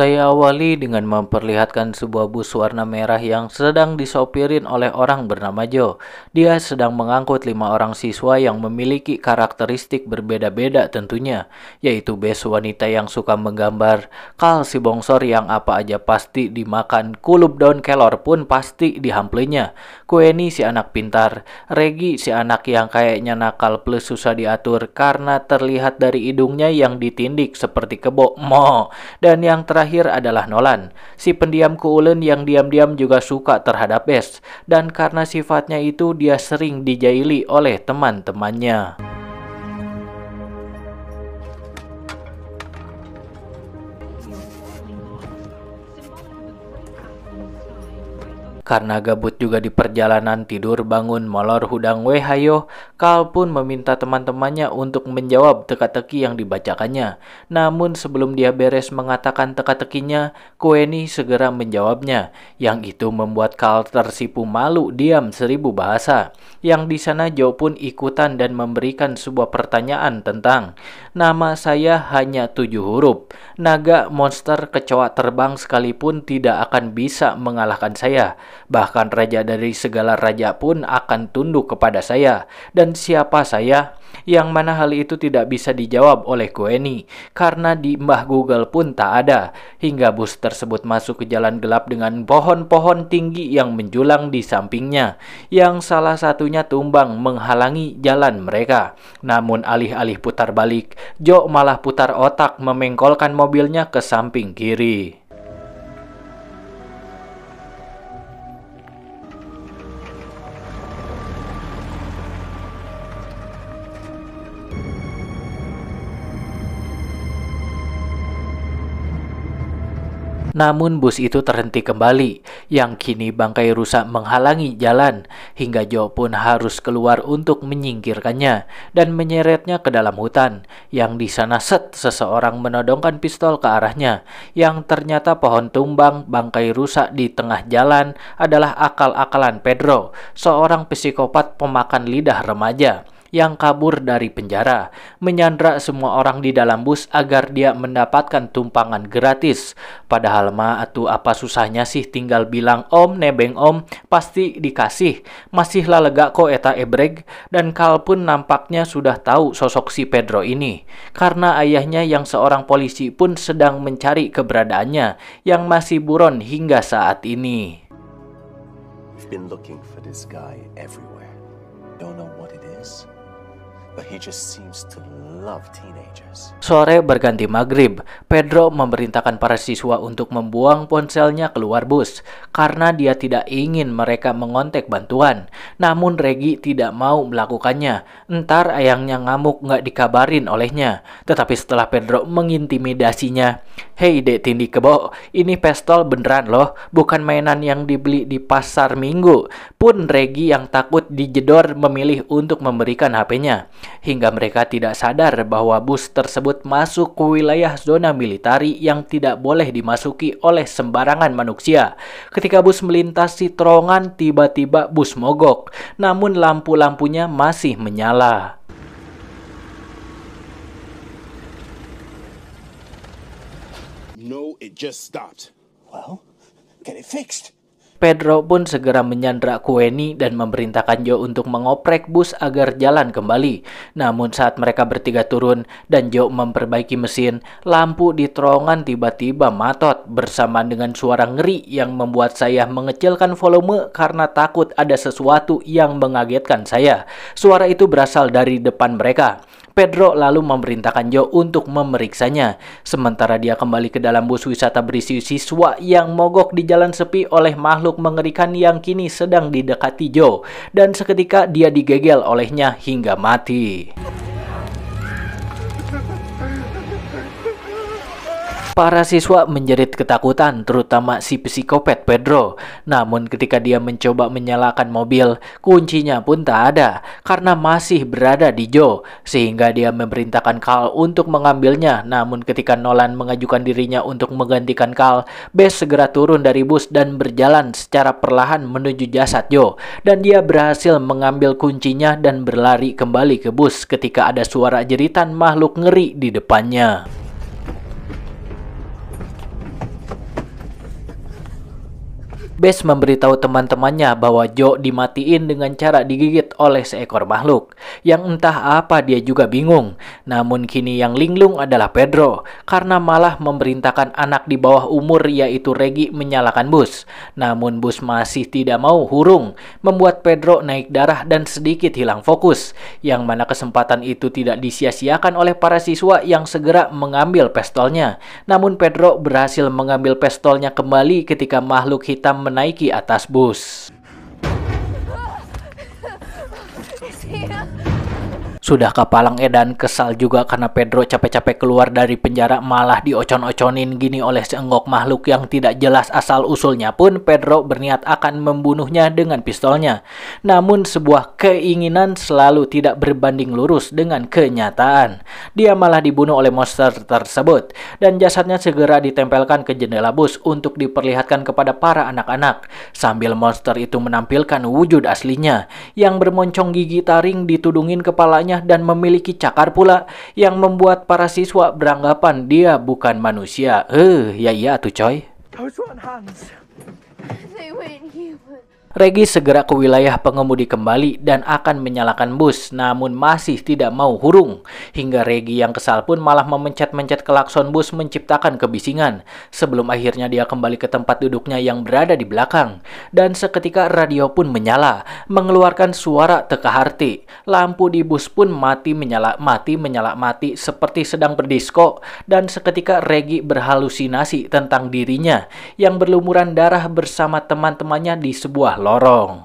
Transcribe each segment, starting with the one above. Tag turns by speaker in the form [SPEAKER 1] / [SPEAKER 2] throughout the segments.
[SPEAKER 1] Saya awali dengan memperlihatkan sebuah bus warna merah yang sedang disopirin oleh orang bernama Joe. Dia sedang mengangkut 5 orang siswa yang memiliki karakteristik berbeda-beda tentunya, yaitu Bes wanita yang suka menggambar, Carl si bongsor yang apa aja pasti dimakan, Kulub Daun Kelor pun pasti dihamplinya, Queenie si anak pintar, Reggie si anak yang kayaknya nakal plus susah diatur karena terlihat dari hidungnya yang ditindik seperti kebo, dan yang terakhir adalah Nolan, si pendiam kuulen yang diam-diam juga suka terhadap Bes, dan karena sifatnya itu dia sering dijaili oleh teman-temannya. Karena gabut juga di perjalanan tidur bangun molor hudang we hayo, Carl pun meminta teman-temannya untuk menjawab teka-teki yang dibacakannya. Namun sebelum dia beres mengatakan teka-tekinya, Queenie segera menjawabnya. Yang itu membuat Carl tersipu malu diam 1000 bahasa. Yang di sana Joe pun ikutan dan memberikan sebuah pertanyaan tentang nama saya hanya 7 huruf. Naga, monster, kecoa terbang sekalipun tidak akan bisa mengalahkan saya. Bahkan raja dari segala raja pun akan tunduk kepada saya. Dan siapa saya? Yang mana hal itu tidak bisa dijawab oleh Queenie, karena di Mbah Google pun tak ada. Hingga bus tersebut masuk ke jalan gelap dengan pohon-pohon tinggi yang menjulang di sampingnya, yang salah satunya tumbang menghalangi jalan mereka. Namun alih-alih putar balik, Joe malah putar otak memengkolkan mobilnya ke samping kiri. Namun bus itu terhenti kembali, yang kini bangkai rusak menghalangi jalan, hingga Joe pun harus keluar untuk menyingkirkannya dan menyeretnya ke dalam hutan, yang di sana seseorang menodongkan pistol ke arahnya, yang ternyata pohon tumbang bangkai rusak di tengah jalan adalah akal-akalan Pedro, seorang psikopat pemakan lidah remaja yang kabur dari penjara, menyandra semua orang di dalam bus agar dia mendapatkan tumpangan gratis. Padahal mah atuh apa susahnya sih tinggal bilang om nebeng om, pasti dikasih. Masihlah lega kok eta ebreg. Dan Carl pun nampaknya sudah tahu sosok si Pedro ini, karena ayahnya yang seorang polisi pun sedang mencari keberadaannya yang masih buron hingga saat ini.
[SPEAKER 2] We've been looking for this guy everywhere. Don't know what it is. But he just seems to love teenagers.
[SPEAKER 1] Sore berganti maghrib, Pedro memerintahkan para siswa untuk membuang ponselnya keluar bus karena dia tidak ingin mereka mengontek bantuan. Namun Reggie tidak mau melakukannya. Entar ayangnya ngamuk nggak dikabarin olehnya. Tetapi setelah Pedro mengintimidasinya, "Hei dek tindi kebo, ini pistol beneran loh, bukan mainan yang dibeli di pasar minggu." Pun Reggie yang takut dijedor memilih untuk memberikan HP-nya. Hingga mereka tidak sadar bahwa bus tersebut masuk ke wilayah zona militari yang tidak boleh dimasuki oleh sembarangan manusia. Ketika bus melintasi terowongan, tiba-tiba bus mogok, namun lampu-lampunya masih menyala.
[SPEAKER 2] No, it just stopped. Well, get it fixed.
[SPEAKER 1] Pedro pun segera menyandra Queenie dan memerintahkan Joe untuk mengoprek bus agar jalan kembali. Namun saat mereka bertiga turun dan Joe memperbaiki mesin, lampu di terowongan tiba-tiba matot bersamaan dengan suara ngeri yang membuat saya mengecilkan volume karena takut ada sesuatu yang mengagetkan saya. Suara itu berasal dari depan mereka. Pedro lalu memerintahkan Joe untuk memeriksanya. Sementara dia kembali ke dalam bus wisata berisi siswa yang mogok di jalan sepi oleh makhluk mengerikan yang kini sedang didekati Joe. Dan seketika dia digegel olehnya hingga mati. Para siswa menjerit ketakutan, terutama si psikopat Pedro. Namun ketika dia mencoba menyalakan mobil, kuncinya pun tak ada karena masih berada di Joe. Sehingga dia memerintahkan Carl untuk mengambilnya. Namun ketika Nolan mengajukan dirinya untuk menggantikan Carl, Bes segera turun dari bus dan berjalan secara perlahan menuju jasad Joe. Dan dia berhasil mengambil kuncinya dan berlari kembali ke bus ketika ada suara jeritan makhluk ngeri di depannya. Bess memberitahu teman-temannya bahwa Joe dimatiin dengan cara digigit oleh seekor makhluk, yang entah apa dia juga bingung. Namun kini yang linglung adalah Pedro, karena malah memerintahkan anak di bawah umur yaitu Reggie menyalakan bus. Namun bus masih tidak mau hurung, membuat Pedro naik darah dan sedikit hilang fokus, yang mana kesempatan itu tidak disia-siakan oleh para siswa yang segera mengambil pistolnya. Namun Pedro berhasil mengambil pistolnya kembali ketika makhluk hitam menaiki atas bus. Sudah kapalang edan kesal juga karena Pedro capek-capek keluar dari penjara malah diocon-oconin gini oleh seenggok makhluk yang tidak jelas asal-usulnya pun Pedro berniat akan membunuhnya dengan pistolnya. Namun sebuah keinginan selalu tidak berbanding lurus dengan kenyataan. Dia malah dibunuh oleh monster tersebut dan jasadnya segera ditempelkan ke jendela bus untuk diperlihatkan kepada para anak-anak. Sambil monster itu menampilkan wujud aslinya yang bermoncong gigi taring ditudungin kepalanya dan memiliki cakar pula yang membuat para siswa beranggapan dia bukan manusia. Ya iya tuh coy. Reggie segera ke wilayah pengemudi kembali dan akan menyalakan bus, namun masih tidak mau hurung. Hingga Reggie yang kesal pun malah memencet-mencet klakson bus menciptakan kebisingan. Sebelum akhirnya dia kembali ke tempat duduknya yang berada di belakang. Dan seketika radio pun menyala, mengeluarkan suara teka harti. Lampu di bus pun mati menyala mati seperti sedang berdisko. Dan seketika Reggie berhalusinasi tentang dirinya yang berlumuran darah bersama teman-temannya di sebuah lorong.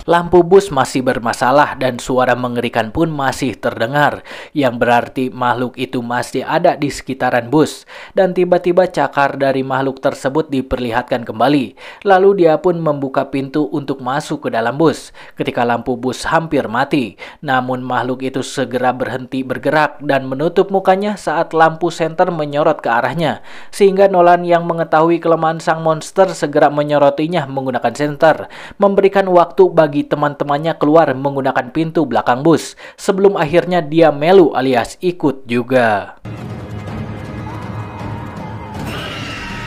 [SPEAKER 1] Lampu bus masih bermasalah dan suara mengerikan pun masih terdengar, yang berarti makhluk itu masih ada di sekitaran bus. Dan tiba-tiba cakar dari makhluk tersebut diperlihatkan kembali. Lalu dia pun membuka pintu untuk masuk ke dalam bus ketika lampu bus hampir mati. Namun makhluk itu segera berhenti bergerak dan menutup mukanya saat lampu senter menyorot ke arahnya. Sehingga Nolan yang mengetahui kelemahan sang monster segera menyorotinya menggunakan senter, memberikan waktu bagi teman-temannya keluar menggunakan pintu belakang bus sebelum akhirnya dia melu alias ikut juga.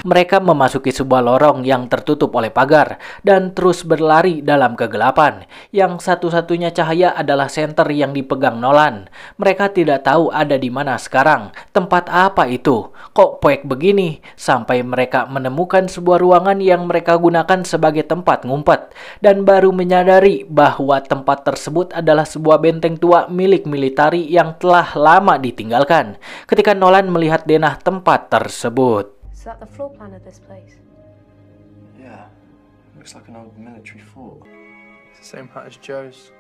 [SPEAKER 1] Mereka memasuki sebuah lorong yang tertutup oleh pagar dan terus berlari dalam kegelapan. Yang satu-satunya cahaya adalah senter yang dipegang Nolan. Mereka tidak tahu ada di mana sekarang. Tempat apa itu? Kok poek begini? Sampai mereka menemukan sebuah ruangan yang mereka gunakan sebagai tempat ngumpet. Dan baru menyadari bahwa tempat tersebut adalah sebuah benteng tua milik militari yang telah lama ditinggalkan. Ketika Nolan melihat denah tempat tersebut.
[SPEAKER 3] Is that the floor plan of this place?
[SPEAKER 2] Yeah, looks like an old military fort. It's the same height as Joe's.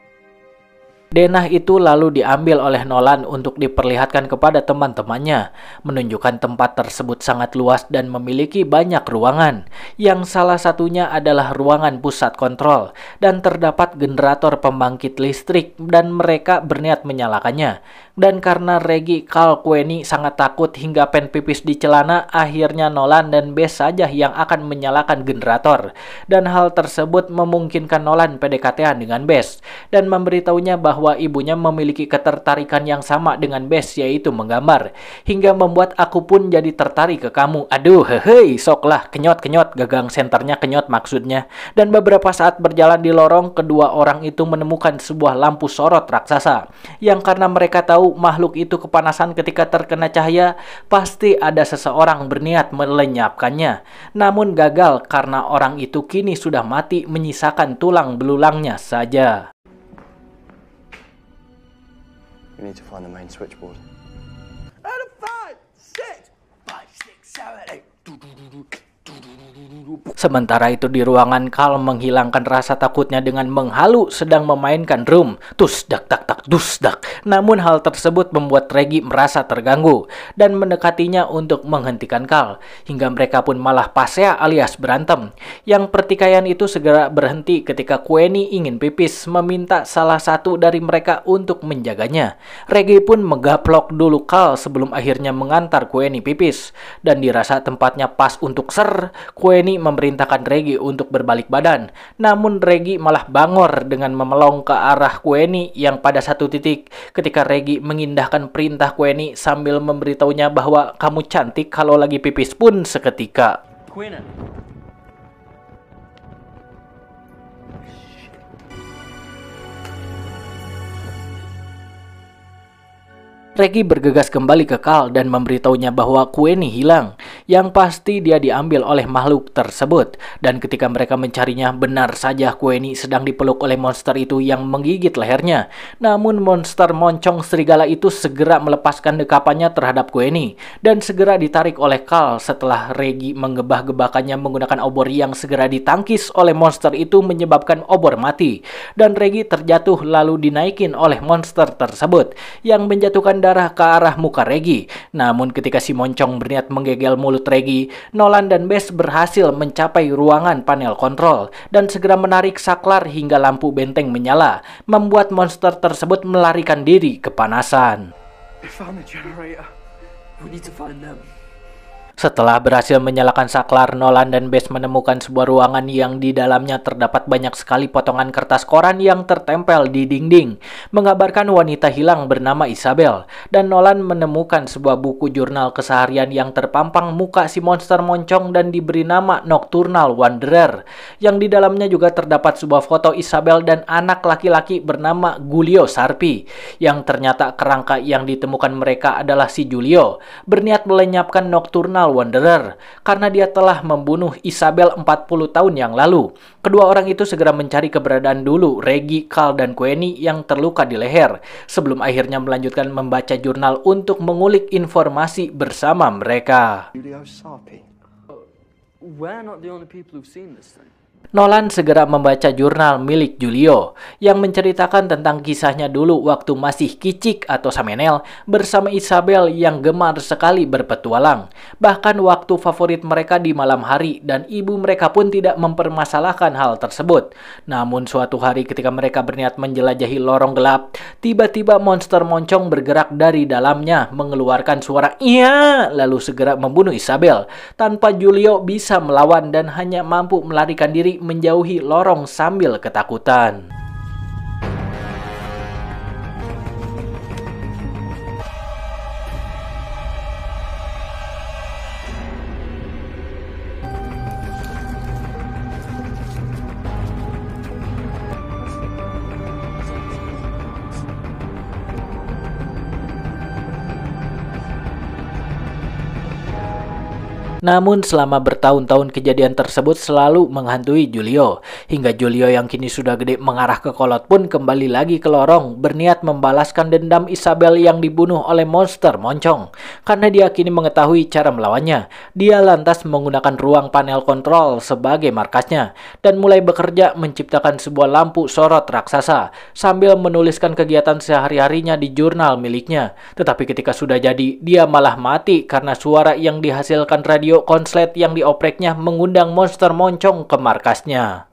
[SPEAKER 1] Denah itu lalu diambil oleh Nolan untuk diperlihatkan kepada teman-temannya, menunjukkan tempat tersebut sangat luas dan memiliki banyak ruangan, yang salah satunya adalah ruangan pusat kontrol, dan terdapat generator pembangkit listrik dan mereka berniat menyalakannya. Dan karena Reggie Queni sangat takut hingga pen pipis di celana, akhirnya Nolan dan Bess saja yang akan menyalakan generator. Dan hal tersebut memungkinkan Nolan PDKT-an dengan Bess dan memberitahunya bahwa ibunya memiliki ketertarikan yang sama dengan Bess, yaitu menggambar, hingga membuat aku pun jadi tertarik ke kamu. Aduh, hehei, soklah, kenyot-kenyot, gagang senternya kenyot maksudnya. Dan beberapa saat berjalan di lorong, kedua orang itu menemukan sebuah lampu sorot raksasa, yang karena mereka tahu makhluk itu kepanasan ketika terkena cahaya, pasti ada seseorang berniat melenyapkannya. Namun gagal karena orang itu kini sudah mati, menyisakan tulang belulangnya saja.
[SPEAKER 2] We need to find the main switchboard.
[SPEAKER 4] And a 5, 6, 5, 6, 7, 8.
[SPEAKER 1] Sementara itu di ruangan, Carl menghilangkan rasa takutnya dengan menghalu sedang memainkan drum. Tus dak tak tak dus dak. Namun hal tersebut membuat Reggie merasa terganggu dan mendekatinya untuk menghentikan Carl, hingga mereka pun malah pasea alias berantem. Yang pertikaian itu segera berhenti ketika Queni ingin pipis, meminta salah satu dari mereka untuk menjaganya. Reggie pun megaplok dulu Carl sebelum akhirnya mengantar Queni pipis, dan dirasa tempatnya pas untuk ser keluar, Queenie memerintahkan Reggie untuk berbalik badan. Namun Reggie malah bangor dengan memelong ke arah Queenie yang pada satu titik ketika Reggie mengindahkan perintah Queenie sambil memberitahunya bahwa kamu cantik kalau lagi pipis pun seketika.
[SPEAKER 4] Quina.
[SPEAKER 1] Reggie bergegas kembali ke Carl dan memberitahunya bahwa Queenie hilang, yang pasti dia diambil oleh makhluk tersebut. Dan ketika mereka mencarinya, benar saja Queenie sedang dipeluk oleh monster itu yang menggigit lehernya. Namun monster moncong serigala itu segera melepaskan dekapannya terhadap Queenie dan segera ditarik oleh Carl setelah Reggie menggebah-gebahkannya menggunakan obor yang segera ditangkis oleh monster itu menyebabkan obor mati. Dan Reggie terjatuh lalu dinaikin oleh monster tersebut yang menjatuhkan darah ke arah muka Reggie. Namun ketika si moncong berniat menggegel mulut Reggie, Nolan dan Bess berhasil mencapai ruangan panel kontrol dan segera menarik saklar hingga lampu benteng menyala, membuat monster tersebut melarikan diri kepanasan.
[SPEAKER 4] They found the generator. We need to find them.
[SPEAKER 1] Setelah berhasil menyalakan saklar, Nolan dan Bess menemukan sebuah ruangan yang di dalamnya terdapat banyak sekali potongan kertas koran yang tertempel di dinding, mengabarkan wanita hilang bernama Isabel. Dan Nolan menemukan sebuah buku jurnal keseharian yang terpampang muka si monster moncong dan diberi nama Nocturnal Wanderer, yang di dalamnya juga terdapat sebuah foto Isabel dan anak laki-laki bernama Giulio Sarpi, yang ternyata kerangka yang ditemukan mereka adalah si Giulio, berniat melenyapkan Nocturnal Wanderer karena dia telah membunuh Isabel 40 tahun yang lalu. Kedua orang itu segera mencari keberadaan dulu Reggie, Carl, dan Queenie yang terluka di leher sebelum akhirnya melanjutkan membaca jurnal untuk mengulik informasi bersama mereka.
[SPEAKER 2] Giulio Sarpi.
[SPEAKER 4] We're not the only people who've seen this thing.
[SPEAKER 1] Nolan segera membaca jurnal milik Giulio yang menceritakan tentang kisahnya dulu waktu masih kicik atau Samenel bersama Isabel yang gemar sekali berpetualang. Bahkan waktu favorit mereka di malam hari dan ibu mereka pun tidak mempermasalahkan hal tersebut. Namun suatu hari ketika mereka berniat menjelajahi lorong gelap, tiba-tiba monster moncong bergerak dari dalamnya mengeluarkan suara "iya" lalu segera membunuh Isabel tanpa Giulio bisa melawan dan hanya mampu melarikan diri menjauhi lorong sambil ketakutan. Namun selama bertahun-tahun kejadian tersebut selalu menghantui Giulio, hingga Giulio yang kini sudah gede mengarah ke kolot pun kembali lagi ke lorong berniat membalaskan dendam Isabel yang dibunuh oleh monster moncong. Karena dia kini mengetahui cara melawannya, dia lantas menggunakan ruang panel kontrol sebagai markasnya dan mulai bekerja menciptakan sebuah lampu sorot raksasa sambil menuliskan kegiatan sehari-harinya di jurnal miliknya. Tetapi ketika sudah jadi, dia malah mati karena suara yang dihasilkan radio konslet yang diopreknya mengundang monster moncong ke markasnya.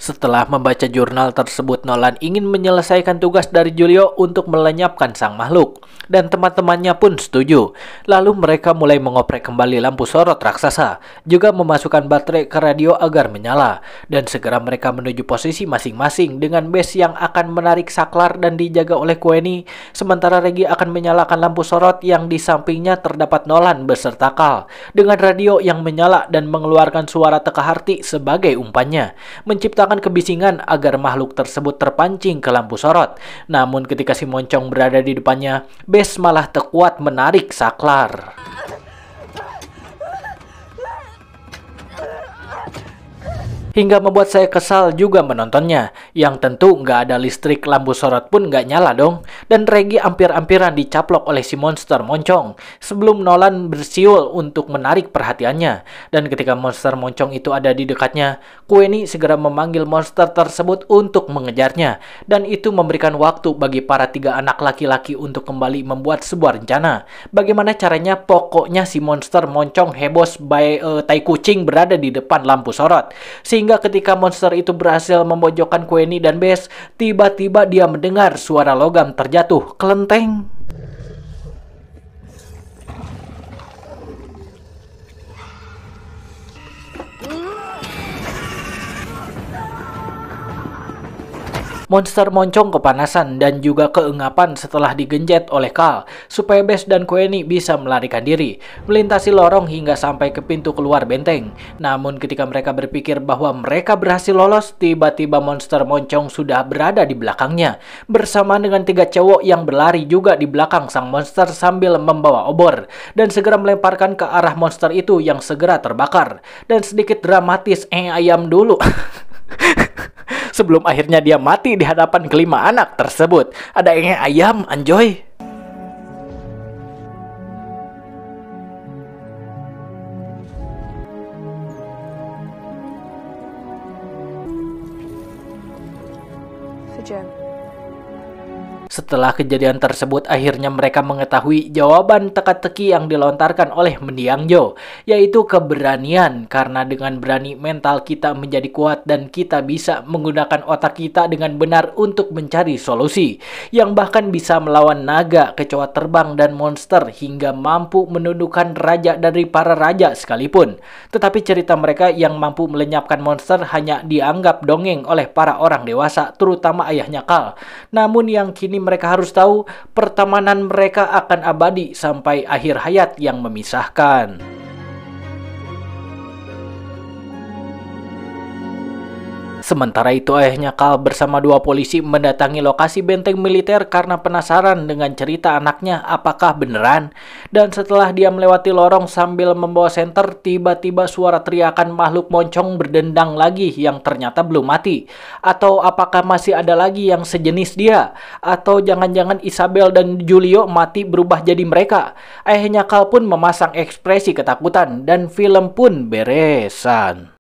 [SPEAKER 1] Setelah membaca jurnal tersebut, Nolan ingin menyelesaikan tugas dari Giulio untuk melenyapkan sang makhluk, dan teman-temannya pun setuju. Lalu mereka mulai mengoprek kembali lampu sorot raksasa, juga memasukkan baterai ke radio agar menyala, dan segera mereka menuju posisi masing-masing dengan Bess yang akan menarik saklar dan dijaga oleh Queenie, sementara Reggie akan menyalakan lampu sorot yang di sampingnya terdapat Nolan beserta Carl, dengan radio yang menyala dan mengeluarkan suara teka hati sebagai umpannya, menciptakan kebisingan agar makhluk tersebut terpancing ke lampu sorot. Namun ketika si moncong berada di depannya, Bess malah terkuat menarik saklar. hingga membuat saya kesal juga menontonnya. Yang tentu nggak ada listrik, lampu sorot pun nggak nyala dong. Dan Reggie hampir-hampiran dicaplok oleh si monster moncong sebelum Nolan bersiul untuk menarik perhatiannya. Dan ketika monster moncong itu ada di dekatnya, Queenie segera memanggil monster tersebut untuk mengejarnya. Dan itu memberikan waktu bagi para 3 anak laki-laki untuk kembali membuat sebuah rencana. Bagaimana caranya pokoknya si monster moncong heboh tai kucing berada di depan lampu sorot. Sehingga ketika monster itu berhasil memojokkan Queenie dan Bess, tiba-tiba dia mendengar suara logam terjatuh, kelenteng. Monster moncong kepanasan dan juga keengapan setelah digenjet oleh Carl, supaya Bess dan Queenie bisa melarikan diri, melintasi lorong hingga sampai ke pintu keluar benteng. Namun ketika mereka berpikir bahwa mereka berhasil lolos, tiba-tiba monster moncong sudah berada di belakangnya, bersama dengan 3 cowok yang berlari juga di belakang sang monster sambil membawa obor, dan segera melemparkan ke arah monster itu yang segera terbakar. Dan sedikit dramatis, ayam dulu. Sebelum akhirnya dia mati di hadapan kelima anak tersebut. Ada ayam, anjoy.
[SPEAKER 3] For Joe.
[SPEAKER 1] Setelah kejadian tersebut, akhirnya mereka mengetahui jawaban teka-teki yang dilontarkan oleh mendiang Joe, yaitu keberanian. Karena dengan berani, mental kita menjadi kuat dan kita bisa menggunakan otak kita dengan benar untuk mencari solusi, yang bahkan bisa melawan naga, kecoa terbang, dan monster, hingga mampu menundukkan raja dari para raja sekalipun. Tetapi cerita mereka yang mampu melenyapkan monster hanya dianggap dongeng oleh para orang dewasa, terutama ayahnya Carl. Namun yang kini mereka harus tahu, pertemanan mereka akan abadi sampai akhir hayat yang memisahkan. Sementara itu, ayahnya Carl bersama 2 polisi mendatangi lokasi benteng militer karena penasaran dengan cerita anaknya apakah beneran. Dan setelah dia melewati lorong sambil membawa senter, tiba-tiba suara teriakan makhluk moncong berdendang lagi yang ternyata belum mati. Atau apakah masih ada lagi yang sejenis dia? Atau jangan-jangan Isabel dan Julio mati berubah jadi mereka? Ayahnya Carl pun memasang ekspresi ketakutan dan film pun beresan.